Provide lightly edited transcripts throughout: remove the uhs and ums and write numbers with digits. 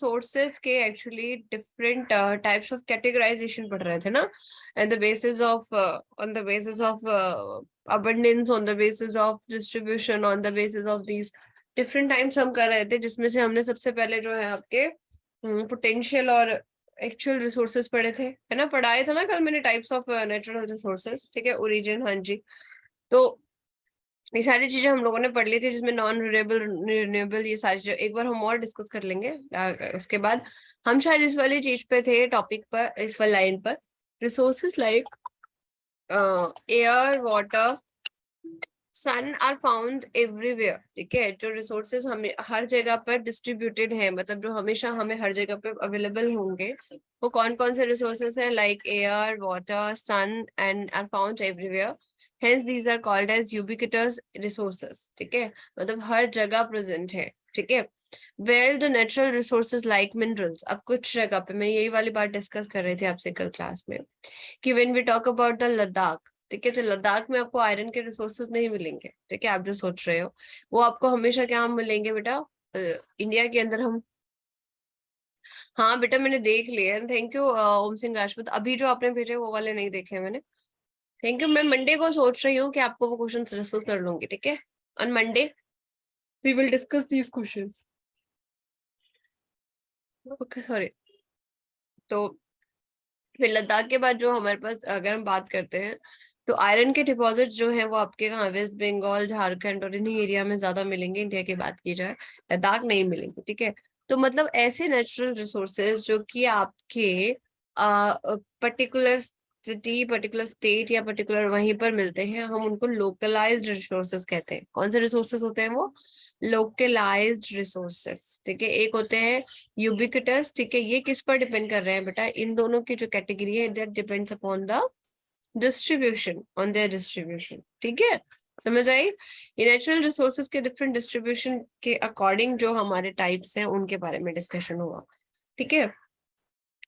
Resources के actually different types of categorization पढ़ रहे थे ना, and the basis of on the basis of abundance, on the basis of distribution, on the basis of these different times हम कर रहे थे, जिसमें से हमने सबसे पहले जो है आपके पोटेंशियल और एक्चुअल रिसोर्सेज पढ़े थे, है ना, पढ़ाया था ना कल मैंने, टाइप्स ऑफ नेचुरल रिसोर्सेज, ठीक है, ओरिजिन, हाँ जी। तो ये सारी चीजें हम लोगों ने पढ़ ली थी, जिसमें नॉन रिन्यूएबल ये सारी चीजें एक बार हम और डिस्कस कर लेंगे। उसके बाद हम शायद इस वाली चीज पे थे, टॉपिक पर, इस वाली लाइन पर, resources like air, water, sun are found everywhere, ठीक है। जो रिसोर्सेज हमें हर जगह पर डिस्ट्रीब्यूटेड है, मतलब जो हमेशा हमें हर जगह पे अवेलेबल होंगे, वो कौन कौन से रिसोर्सेज हैं, like air, water, sun and are found everywhere, hence these are called as ubiquitous resources, ठीक है, मतलब हर जगह प्रेजेंट है, ठीक है। well the natural resources like minerals, अब कुछ जगह पे मैं यही वाली बात डिस्कस कर रही थी आपसे कल क्लास में, कि when we talk about the Ladakh, ठीक है, तो लद्दाख में आपको आयरन के रिसोर्सेज नहीं मिलेंगे, ठीक है, आप जो सोच रहे हो वो आपको हमेशा क्या मिलेंगे बेटा, इंडिया के अंदर हम, हाँ बेटा मैंने देख लिया है, थैंक यू ओम सिंह राजपूत, अभी जो आपने भेजे वो वाले नहीं देखे मैंने, थैंक यू। मैं मंडे को सोच रही हूँ कि आपको वो क्वेश्चन डिस्कस कर लूंगी, ठीक है, on Monday we will discuss these questions, okay sorry. तो फिर लद्दाख के बाद जो हमारे पास अगर हम बात करते हैं, तो आयरन के डिपॉजिट जो है वो आपके कहाँ, वेस्ट बंगाल, झारखंड और इन्हीं एरिया में ज्यादा मिलेंगे, इंडिया की बात की जाए लद्दाख नहीं मिलेंगे, ठीक है। तो मतलब ऐसे नेचुरल रिसोर्सेज जो कि आपके पर्टिकुलर सिटी, पर्टिकुलर स्टेट या पर्टिकुलर वहीं पर मिलते हैं, हम उनको लोकलाइज्ड रिसोर्सेज कहते हैं। कौन से रिसोर्सेज होते हैं वो, लोकलाइज्ड रिसोर्सेज, ठीक है। एक होते हैं यूबिक्विटस, ठीक है, ये किस पर डिपेंड कर रहे हैं बेटा, इन दोनों की जो कैटेगरी है that depends upon the distribution, on their distribution, ठीक है, समझ आई। ये नेचुरल रिसोर्सेज के डिफरेंट डिस्ट्रीब्यूशन के अकॉर्डिंग जो हमारे टाइप्स हैं उनके बारे में डिस्कशन हुआ, ठीक है।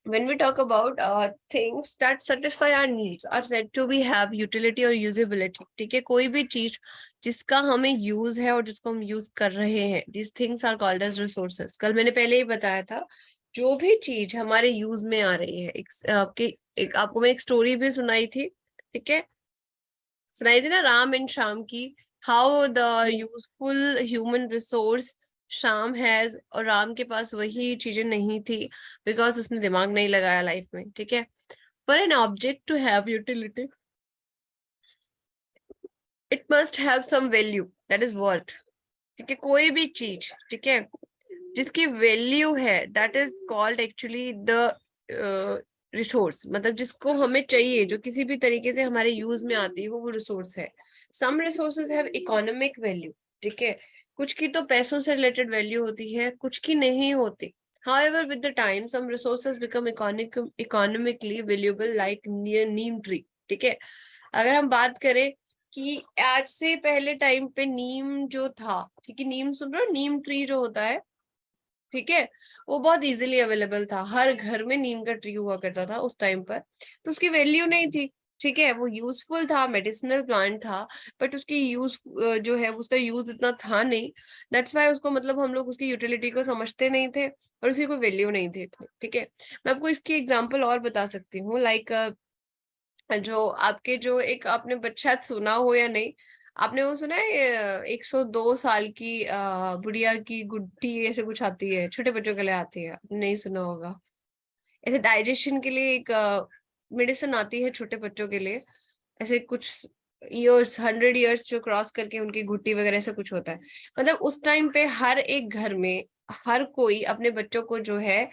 when we talk about things that satisfy our needs are said to be have utility or usability, ठीक है, कोई भी चीज जिसका हमें यूज है और जिसको हम यूज कर रहे हैं, these things are called as resources। कल मैंने पहले ही बताया था, जो भी चीज हमारे यूज में आ रही है, आपको मैं एक स्टोरी भी सुनाई थी, ठीक है, सुनाई थी ना, राम एंड श्याम की, how the useful human resource Shyam has, और राम के पास वही चीजें नहीं थी बिकॉज उसने दिमाग नहीं लगाया लाइफ में, ठीक है। For an object to have utility it must have some value that is worth, ठीक है, कोई भी चीज, ठीक है, जिसकी वैल्यू है that is called actually the resource, मतलब जिसको हमें चाहिए, जो किसी भी तरीके से हमारे यूज में आती है वो रिसोर्स है। सम रिसोर्सेज हैव इकोनॉमिक वैल्यू, ठीक है, कुछ की तो पैसों से रिलेटेड वैल्यू होती है, कुछ की नहीं होती। However, with the time, some resources become economically valuable, like neem tree, ठीक है। अगर हम बात करें कि आज से पहले टाइम पे नीम जो था, ठीक है, नीम सुन रहे हो, नीम ट्री जो होता है, ठीक है, वो बहुत इजीली अवेलेबल था, हर घर में नीम का ट्री हुआ करता था उस टाइम पर, तो उसकी वैल्यू नहीं थी, ठीक है, वो यूजफुल था, मेडिसिनल प्लांट था, बट उसकी यूज जो है उसका यूज इतना था नहीं, दैट्स वाई उसको, मतलब हम लोग उसकी यूटिलिटी को समझते नहीं थे और उसकी कोई वैल्यू नहीं थी, ठीक है। मैं आपको इसकी एग्जांपल और बता सकती हूँ, लाइक जो आपके जो एक आपने बच्चा सुना हो या नहीं, आपने वो सुना है 102 साल की बुढ़िया की गुड्डी ऐसे कुछ आती है, छोटे बच्चों के लिए आती है, नहीं सुना होगा, ऐसे डाइजेशन के लिए एक मेडिसिन आती है छोटे बच्चों के लिए, ऐसे कुछ ईयर्स, 100 ईयर्स जो क्रॉस करके उनकी घुट्टी वगैरह ऐसा कुछ होता है। मतलब उस टाइम पे हर एक घर में हर कोई अपने बच्चों को जो है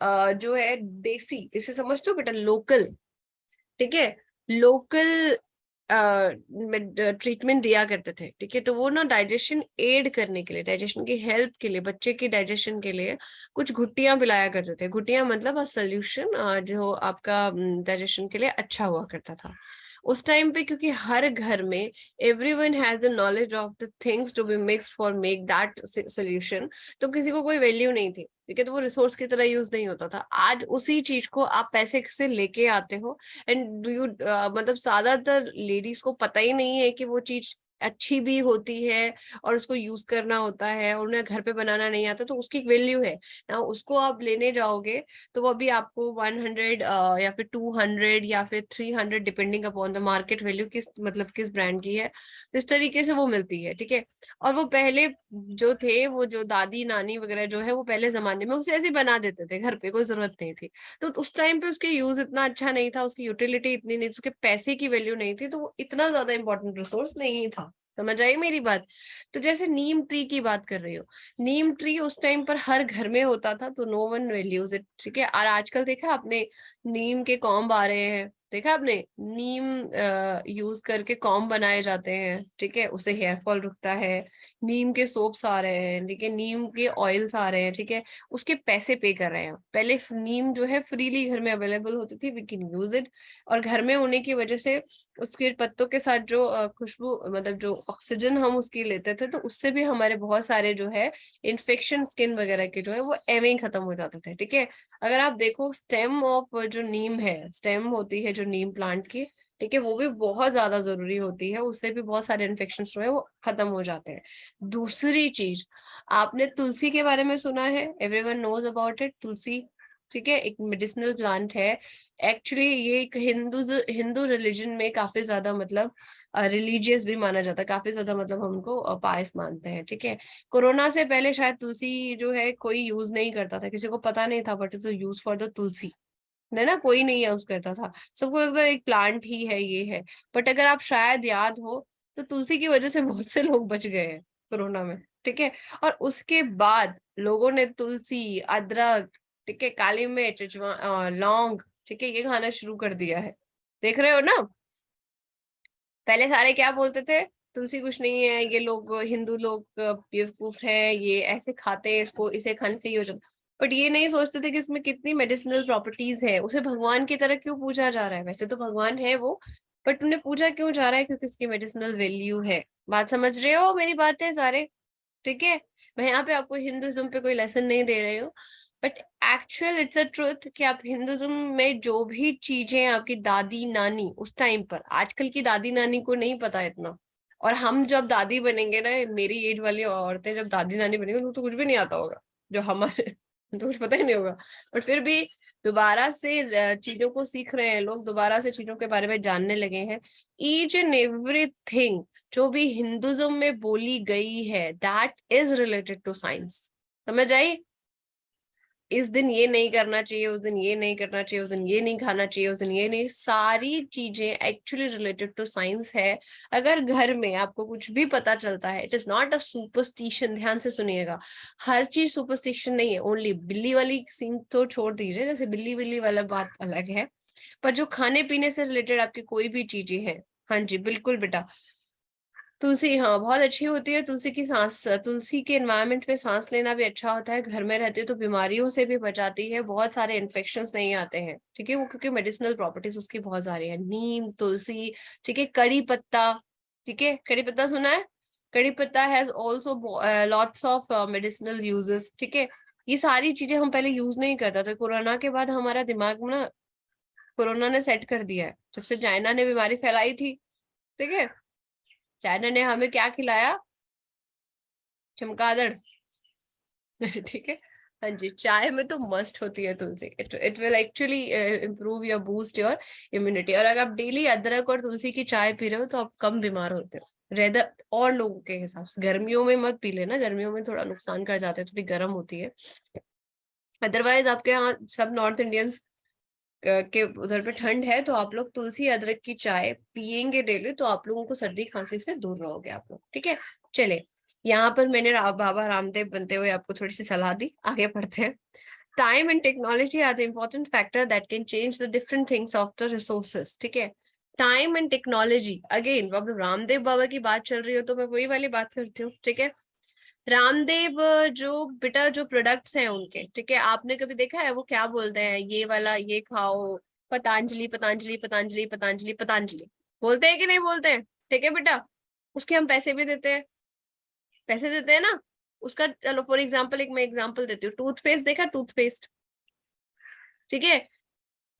जो है देसी, इसे समझते हो बेटा, लोकल, ठीक है, लोकल ट्रीटमेंट दिया करते थे, ठीक है। तो वो ना डाइजेशन एड करने के लिए, डाइजेशन की हेल्प के लिए, बच्चे की डाइजेशन के लिए कुछ घुट्टियां पिलाया करते थे, घुट्टियां मतलब सोल्यूशन जो आपका डाइजेशन के लिए अच्छा हुआ करता था उस टाइम पे, क्योंकि हर घर में everyone has the knowledge of the things to be mixed for make that solution, तो किसी को कोई वैल्यू नहीं थी, ठीक है, तो वो रिसोर्स की तरह यूज नहीं होता था। आज उसी चीज को आप पैसे से लेके आते हो, एंड डू यू मतलब ज्यादातर लेडीज को पता ही नहीं है कि वो चीज अच्छी भी होती है और उसको यूज करना होता है और उन्हें घर पे बनाना नहीं आता, तो उसकी वैल्यू है ना। उसको आप लेने जाओगे तो वो अभी आपको 100 या फिर 200 या फिर 300 depending upon the market value, किस मतलब किस ब्रांड की है, तो इस तरीके से वो मिलती है, ठीक है। और वो पहले जो थे, वो जो दादी नानी वगैरह जो है, वो पहले जमाने में उसे ऐसे बना देते थे घर पे, कोई जरूरत नहीं थी। तो उस टाइम पे उसके यूज इतना अच्छा नहीं था, उसकी यूटिलिटी इतनी नहीं थी, उसके पैसे की वैल्यू नहीं थी, तो वो इतना ज्यादा इंपॉर्टेंट रिसोर्स नहीं था। समझ आई मेरी बात? तो जैसे नीम ट्री की बात कर रही हो, नीम ट्री उस टाइम पर हर घर में होता था, तो नो वन वैल्यूज इट, ठीक है। और आजकल देखा आपने नीम के कॉम्ब आ रहे हैं, देखा आपने नीम यूज करके कॉम्ब बनाए जाते हैं, ठीक है, उससे हेयर फॉल रुकता है। नीम के सोप्स आ रहे हैं, ठीक है, नीम के ऑयल्स आ रहे हैं, ठीक है, उसके पैसे पे कर रहे हैं। पहले नीम जो है फ्रीली घर में अवेलेबल होती थी, वी कैन यूज इट। और घर में होने की वजह से उसके पत्तों के साथ जो खुशबू, मतलब जो ऑक्सीजन हम उसकी लेते थे, तो उससे भी हमारे बहुत सारे जो है इन्फेक्शन स्किन वगैरह के जो है वो एवं ही खत्म हो जाते थे, ठीक है। अगर आप देखो स्टेम ऑफ जो नीम है, स्टेम होती है जो नीम प्लांट की, ठीक है, वो भी बहुत ज्यादा जरूरी होती है, उससे भी बहुत सारे इन्फेक्शन जो है वो खत्म हो जाते हैं। दूसरी चीज, आपने तुलसी के बारे में सुना है, एवरीवन नोज अबाउट इट, तुलसी, ठीक है, एक मेडिसिनल प्लांट है। एक्चुअली ये एक हिंदू रिलीजन में काफी ज्यादा मतलब रिलीजियस भी माना जाता है, काफी ज्यादा मतलब हमको पायस मानते हैं, ठीक है। कोरोना से पहले शायद तुलसी जो है कोई यूज नहीं करता था, किसी को पता नहीं था what is the use for the tulsi, है ना, कोई नहीं यूज करता था, सबको लगता था एक प्लांट ही है ये है। बट अगर आप शायद याद हो, तो तुलसी की वजह से बहुत से लोग बच गए हैं कोरोना में, ठीक है। और उसके बाद लोगों ने तुलसी, अदरक, ठीक है, काली मिर्च, लौंग, ठीक है, ये खाना शुरू कर दिया है। देख रहे हो ना, पहले सारे क्या बोलते थे, तुलसी कुछ नहीं है, ये लोग हिंदू लोग बेवकूफ है, ये ऐसे खाते हैं इसको, इसे खाने से ये हो जाता। बट ये नहीं सोचते थे कि इसमें कितनी मेडिसिनल प्रॉपर्टीज है, उसे भगवान की तरह क्यों पूजा जा रहा है, वैसे तो भगवान है वो, बट उन्हें पूजा क्यों जा रहा है, क्योंकि उसकी मेडिसिनल वैल्यू है। बात समझ रहे हो मेरी बातें सारे, ठीक है। मैं यहाँ पे आपको हिंदुज्म पे कोई लेसन नहीं दे रही हूँ, but actual it's a truth कि आप हिंदुज्म में जो भी चीजें आपकी दादी नानी उस टाइम पर, आजकल की दादी नानी को नहीं पता इतना। और हम जब दादी बनेंगे ना, मेरी एज वाली औरतें जब दादी नानी बनेंगे, उनको तो कुछ भी नहीं आता होगा, जो हमारे तो कुछ पता ही नहीं होगा। बट फिर भी दोबारा से चीजों को सीख रहे हैं लोग, दोबारा से चीजों के बारे में जानने लगे हैं। ईच एंड एवरीथिंग जो भी हिंदुज्म में बोली गई है, that is related to science. समझ आई? इस दिन ये नहीं करना चाहिए, उस दिन ये नहीं करना चाहिए, उस दिन ये नहीं खाना चाहिए, उस दिन ये नहीं, सारी चीजें एक्चुअली रिलेटेड टू साइंस है। अगर घर में आपको कुछ भी पता चलता है, it is not a superstition, ध्यान से सुनिएगा, हर चीज सुपरस्टिशन नहीं है। ओनली बिल्ली वाली सीन तो छोड़ दीजिए, जैसे बिल्ली बिल्ली वाला बात अलग है, पर जो खाने पीने से रिलेटेड आपकी कोई भी चीजें हैं, हाँ जी बिल्कुल बेटा, तुलसी हाँ बहुत अच्छी होती है। तुलसी की सांस, तुलसी के एनवायरनमेंट में सांस लेना भी अच्छा होता है, घर में रहती है तो बीमारियों से भी बचाती है, बहुत सारे इन्फेक्शंस नहीं आते हैं, ठीक है, वो क्योंकि मेडिसिनल प्रॉपर्टीज उसकी बहुत सारी है। नीम, तुलसी, ठीक है, कड़ी पत्ता, ठीक है, कड़ी पत्ता सुना है, कड़ी पत्ता has also lots of medicinal uses, ठीक है। ये सारी चीजें हम पहले यूज नहीं करते थे, कोरोना के बाद हमारा दिमाग ना कोरोना ने सेट कर दिया है, जब से चाइना ने बीमारी फैलाई थी, ठीक है, चाइना ने हमें क्या खिलाया, चमगादड़ ठीक है। हाँ जी, चाय में तो मस्ट होती है तुलसी, it will actually improve your, boost your immunity. और अगर आप डेली अदरक और तुलसी की चाय पी रहे हो तो आप कम बीमार होते हो, रेदर और लोगों के हिसाब से। गर्मियों में मत पी लेना, गर्मियों में थोड़ा नुकसान कर जाते हैं, थोड़ी गर्म होती है। अदरवाइज आपके यहाँ सब नॉर्थ इंडियंस के उधर पे ठंड है, तो आप लोग तुलसी अदरक की चाय पियेंगे डेली, तो आप लोगों को सर्दी खांसी से दूर रहोगे आप लोग, ठीक है। चले, यहाँ पर मैंने बाबा रामदेव बनते हुए आपको थोड़ी सी सलाह दी, आगे बढ़ते हैं। Time and technology are the important factor that can change the different things of the resources, ठीक है। टाइम एंड टेक्नोलॉजी, अगेन अब रामदेव बाबा की बात चल रही हो तो मैं वही वाली बात करती हूँ, ठीक है। रामदेव जो बेटा जो प्रोडक्ट्स हैं उनके, ठीक है, आपने कभी देखा है वो क्या बोलते हैं, ये वाला ये खाओ, पतंजलि पतंजलि पतंजलि पतंजलि पतंजलि, बोलते हैं कि नहीं बोलते हैं, ठीक है बेटा। उसके हम पैसे भी देते हैं, पैसे देते हैं ना उसका। चलो फॉर एग्जाम्पल एक मैं एग्जाम्पल देती हूँ, टूथपेस्ट देखा, टूथपेस्ट, ठीक है,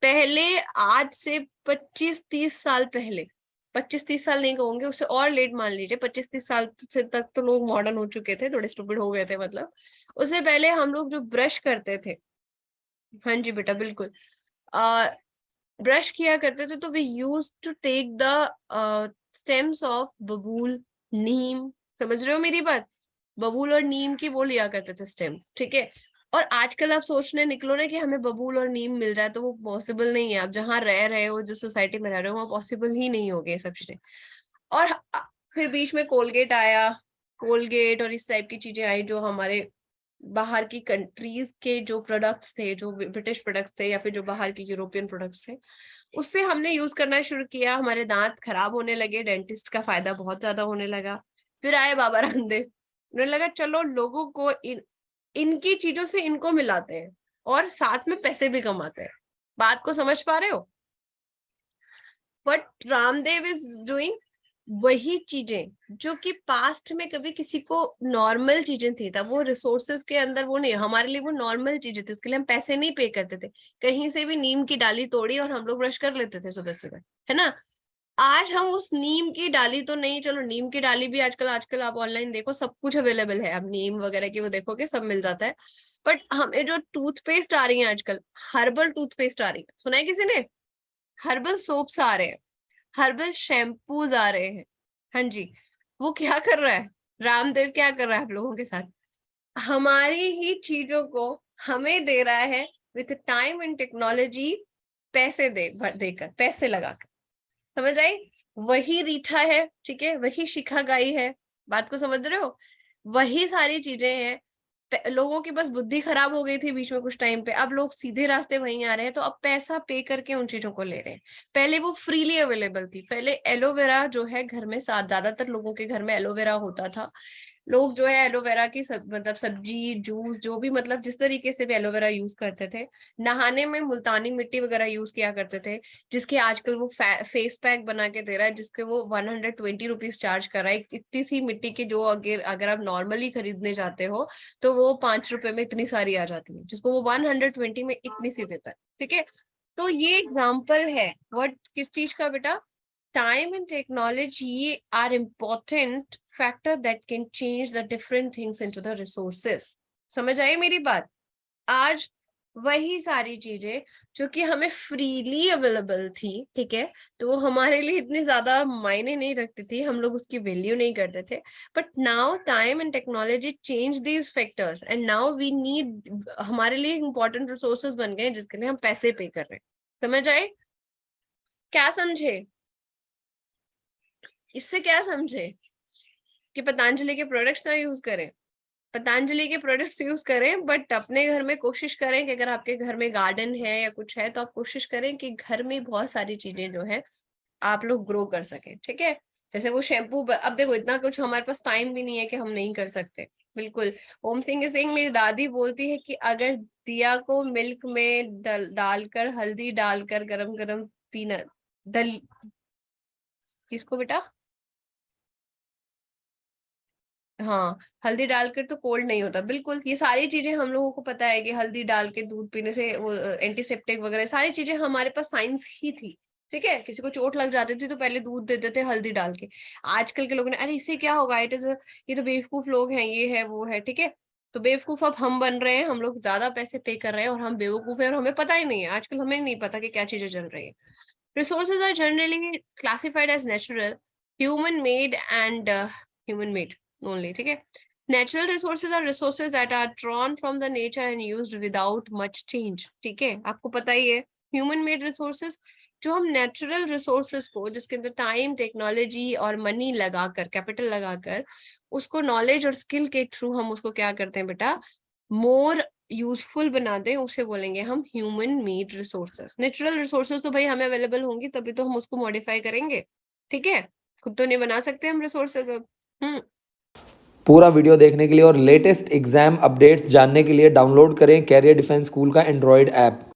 पहले आज से 25-30 साल पहले 25-30 साल नहीं कहूंगे, उससे और लेट मान लीजिए, 25-30 साल से तक तो लोग मॉडर्न हो चुके थे, थोड़े स्टूपिड हो गए थे मतलब। उससे पहले हम लोग जो ब्रश करते थे, हाँ जी बेटा बिल्कुल, ब्रश किया करते थे तो we use to take the stems of babool, neem, समझ रहे हो मेरी बात, बबूल और नीम की वो लिया करते थे स्टेम, ठीक है। और आजकल आप सोचने निकलो ना कि हमें बबूल और नीम मिल जाए, तो वो पॉसिबल नहीं है। आप जहाँ रह रहे हो, जिस सोसाइटी में रह रहे हो, वहाँ पॉसिबल ही नहीं हो गए ये सब चीजें। और फिर बीच में कोलगेट आया, कोलगेट और इस टाइप की चीजें आई जो हमारे बाहर की कंट्रीज के जो प्रोडक्ट्स थे, जो ब्रिटिश प्रोडक्ट्स थे या फिर जो बाहर के यूरोपियन प्रोडक्ट्स थे, उससे हमने यूज करना शुरू किया। हमारे दांत खराब होने लगे, डेंटिस्ट का फायदा बहुत ज्यादा होने लगा। फिर आए बाबा रामदेव, उन्हें लगा चलो लोगों को इनकी चीजों से इनको मिलाते हैं और साथ में पैसे भी कमाते हैं। बात को समझ पा रहे हो? बट रामदेव इज डूइंग वही चीजें जो कि पास्ट में कभी किसी को नॉर्मल चीजें थी, तब वो रिसोर्सेज के अंदर वो नहीं, हमारे लिए वो नॉर्मल चीजें थी, उसके लिए हम पैसे नहीं पे करते थे। कहीं से भी नीम की डाली तोड़ी और हम लोग ब्रश कर लेते थे सुबह सुबह, है ना। आज हम उस नीम की डाली तो नहीं, चलो नीम की डाली भी आजकल आजकल आप ऑनलाइन देखो सब कुछ अवेलेबल है, अब नीम वगैरह की वो देखोगे सब मिल जाता है। बट हमें जो टूथपेस्ट आ रही है आजकल, हर्बल टूथपेस्ट आ रही है, सुना है किसी ने? हर्बल सोप्स आ रहे हैं, हर्बल शैम्पूज आ रहे हैं। हाँ जी। वो क्या कर रहा है, रामदेव क्या कर रहा है आप लोगों के साथ? हमारी ही चीजों को हमें दे रहा है विथ टाइम एंड टेक्नोलॉजी, पैसे देकर, पैसे लगाकर। समझ आई? वही रीठा है, ठीक है, वही शिखा गाई है, बात को समझ रहे हो? वही सारी चीजें हैं। लोगों की बस बुद्धि खराब हो गई थी बीच में कुछ टाइम पे, अब लोग सीधे रास्ते वहीं आ रहे हैं, तो अब पैसा पे करके उन चीजों को ले रहे हैं। पहले वो फ्रीली अवेलेबल थी। पहले एलोवेरा जो है घर में, साथ ज्यादातर लोगों के घर में एलोवेरा होता था। लोग जो है एलोवेरा की मतलब सब्जी, जूस, जो भी मतलब जिस तरीके से भी एलोवेरा यूज करते थे। नहाने में मुल्तानी मिट्टी वगैरह यूज किया करते थे, जिसके आजकल वो फेस पैक बना के दे रहा है, जिसके वो 120 रुपीज चार्ज कर रहा है। इतनी सी मिट्टी की जो अगर अगर आप नॉर्मली खरीदने जाते हो तो वो 5 रुपए में इतनी सारी आ जाती है, जिसको वो 120 में इतनी सी देता है, ठीक है। तो ये एग्जाम्पल है व्हाट, किस चीज का बेटा? Time and technology are important factor that can change the different things into the resources. समझ आई मेरी बात? आज वही सारी चीजें जो कि हमें फ्रीली अवेलेबल थी, ठीक है, तो वो हमारे लिए इतनी ज्यादा मायने नहीं रखती थी, हम लोग उसकी वैल्यू नहीं करते थे। But now time and technology change these factors and now we need, हमारे लिए इंपॉर्टेंट रिसोर्सेज बन गए जिसके लिए हम पैसे पे कर रहे हैं। समझ आए? क्या समझे इससे? क्या समझे कि पतंजलि के प्रोडक्ट्स ना यूज करें? पतंजलि के प्रोडक्ट्स यूज करें, बट अपने घर में कोशिश करें कि अगर आपके घर में गार्डन है या कुछ है तो आप कोशिश करें कि घर में बहुत सारी चीजें जो है आप लोग ग्रो कर सकें, ठीक है। जैसे वो शैम्पू, अब देखो इतना कुछ हमारे पास टाइम भी नहीं है कि हम नहीं कर सकते, बिल्कुल। ओम सिंह मेरी दादी बोलती है कि अगर दिया को मिल्क में डालकर, हल्दी डालकर गरम गरम पीना, दल, किसको बेटा? हाँ, हल्दी डालकर तो कोल्ड नहीं होता, बिल्कुल। ये सारी चीजें हम लोगों को पता है कि हल्दी डाल के दूध पीने से वो एंटीसेप्टिक वगैरह सारी चीजें हमारे पास साइंस ही थी, ठीक है। किसी को चोट लग जाती थी तो पहले दूध देते थे हल्दी डाल के। आजकल के लोगों ने, अरे इससे क्या होगा, इट इज, ये तो बेवकूफ लोग हैं, ये है वो है, ठीक है। तो बेवकूफ अब हम बन रहे हैं, हम लोग ज्यादा पैसे पे कर रहे हैं और हम बेवकूफ है और हमें पता ही नहीं है। आजकल हमें नहीं पता कि क्या चीजें चल रही है। Resources are generally classified as natural, human made and human made only, ठीक है। Natural resources are resources that are drawn from the nature and used without much change, ठीक है, आपको पता ही है। Human made resources, जो हम नेचुरल रिसोर्सेज को, जिसके अंदर टाइम, टेक्नोलॉजी और मनी लगाकर, कैपिटल लगाकर, उसको नॉलेज और स्किल के थ्रू हम उसको क्या करते हैं बेटा, मोर यूजफुल बना दें, उसे बोलेंगे हम human made resources. Natural resources तो भाई हमें अवेलेबल होंगी तभी तो हम उसको मॉडिफाई करेंगे, ठीक है। खुद तो नहीं बना सकते हम रिसोर्सेज अब। पूरा वीडियो देखने के लिए और लेटेस्ट एग्जाम अपडेट्स जानने के लिए डाउनलोड करें कैरियर डिफेंस स्कूल का एंड्रॉयड ऐप।